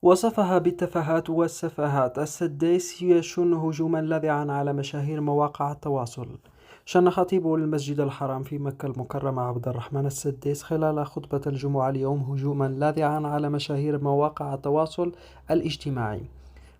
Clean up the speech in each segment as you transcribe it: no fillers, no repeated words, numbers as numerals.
وصفها بالتفاهات والسفاهات. السديس يشن هجوما لاذعا على مشاهير مواقع التواصل. شن خطيب المسجد الحرام في مكة المكرمة عبد الرحمن السديس خلال خطبة الجمعة اليوم هجوما لاذعا على مشاهير مواقع التواصل الاجتماعي.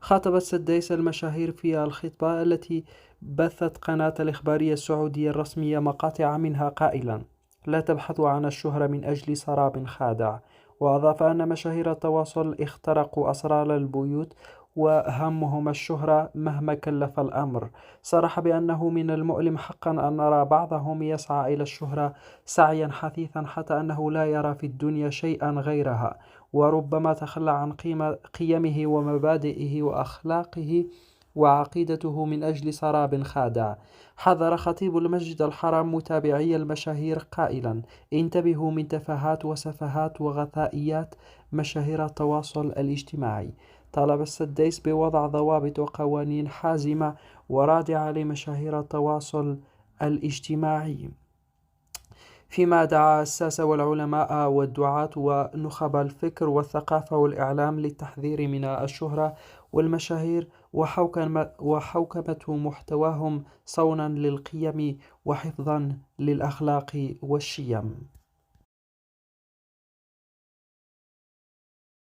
خاطب السديس المشاهير في الخطبة التي بثت قناة الإخبارية السعودية الرسمية مقاطع منها قائلا: لا تبحثوا عن الشهرة من أجل سراب خادع. وأضاف أن مشاهير التواصل اخترقوا أسرار البيوت وهمهم الشهرة مهما كلف الأمر. صرح بأنه من المؤلم حقا أن نرى بعضهم يسعى إلى الشهرة سعيا حثيثا حتى أنه لا يرى في الدنيا شيئا غيرها، وربما تخلى عن قيمه ومبادئه وأخلاقه وعقيدته من أجل سراب خادع. حذر خطيب المسجد الحرام متابعي المشاهير قائلا: انتبهوا من تفاهات وسفهات وغثائيات مشاهير التواصل الاجتماعي. طالب السديس بوضع ضوابط وقوانين حازمة ورادعة لمشاهير التواصل الاجتماعي، فيما دعا الساسة والعلماء والدعاة ونخب الفكر والثقافة والإعلام للتحذير من الشهرة والمشاهير وحوكمة محتواهم صونا للقيم وحفظا للأخلاق والشيم.